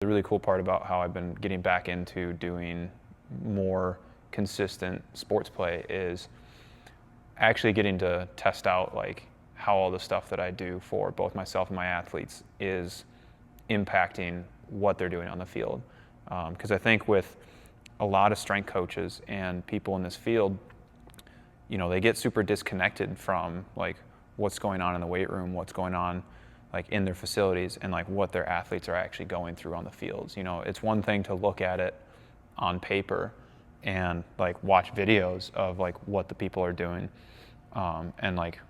really cool part about how I've been getting back into doing more consistent sports play is actually getting to test out like how all the stuff that I do for both myself and my athletes is impacting what they're doing on the field. Because I think with a lot of strength coaches and people in this field, they get super disconnected from like what's going on in the weight room, what's going on like in their facilities, and like what their athletes are actually going through on the fields. It's one thing to look at it on paper and like watch videos of like what the people are doing, and like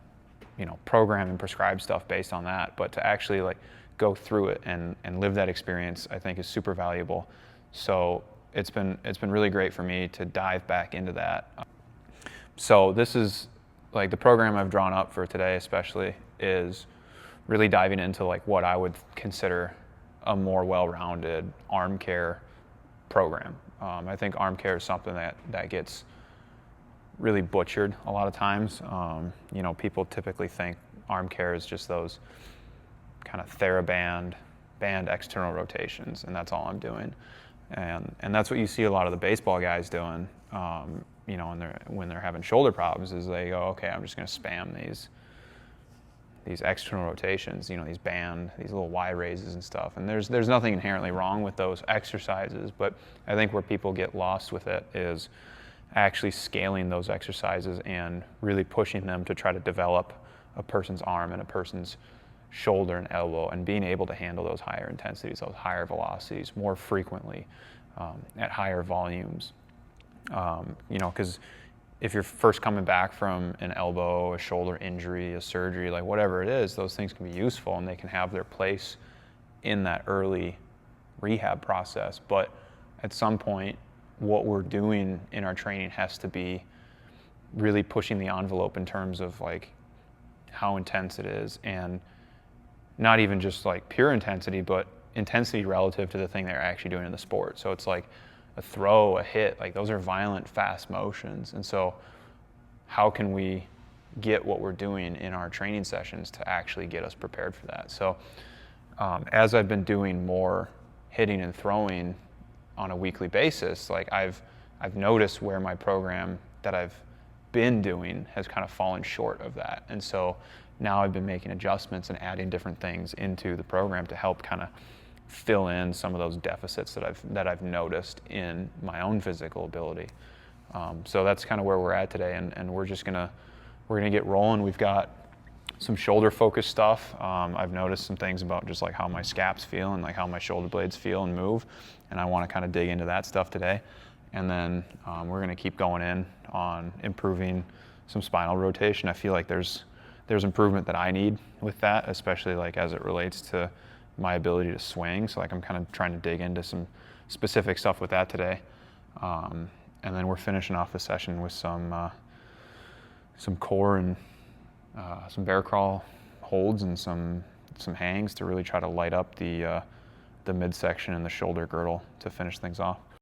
program and prescribe stuff based on that, but to actually like go through it and live that experience, I think is super valuable. So it's been really great for me to dive back into that. So this is like the program I've drawn up for today especially is really diving into like what I would consider a more well-rounded arm care program. I think arm care is something that gets really butchered a lot of times. People typically think arm care is just those kind of TheraBand band external rotations, and that's all I'm doing. And that's what you see a lot of the baseball guys doing, when they're having shoulder problems, is they go, okay, I'm just going to spam these external rotations, these little Y raises and stuff. And there's nothing inherently wrong with those exercises, but I think where people get lost with it is actually scaling those exercises and really pushing them to try to develop a person's arm and a person's shoulder and elbow, and being able to handle those higher intensities, those higher velocities more frequently, at higher volumes. Because if you're first coming back from an elbow, a shoulder injury, a surgery, like whatever it is, those things can be useful and they can have their place in that early rehab process. But at some point, what we're doing in our training has to be really pushing the envelope in terms of like how intense it is, and not even just like pure intensity, but intensity relative to the thing they're actually doing in the sport. So it's like a throw, a hit, like those are violent, fast motions. And so how can we get what we're doing in our training sessions to actually get us prepared for that? So as I've been doing more hitting and throwing on a weekly basis, like I've noticed where my program that I've been doing has kind of fallen short of that. And so now I've been making adjustments and adding different things into the program to help kind of fill in some of those deficits that I've noticed in my own physical ability. So that's kind of where we're at today, and we're gonna get rolling. We've got some shoulder focused stuff. I've noticed some things about just like how my scaps feel and like how my shoulder blades feel and move, and I want to kind of dig into that stuff today. And then we're gonna keep going in on improving some spinal rotation. I feel like there's improvement that I need with that, especially like as it relates to my ability to swing. So like I'm kind of trying to dig into some specific stuff with that today. And then we're finishing off the session with some core and some bear crawl holds and some hangs to really try to light up the midsection and the shoulder girdle to finish things off.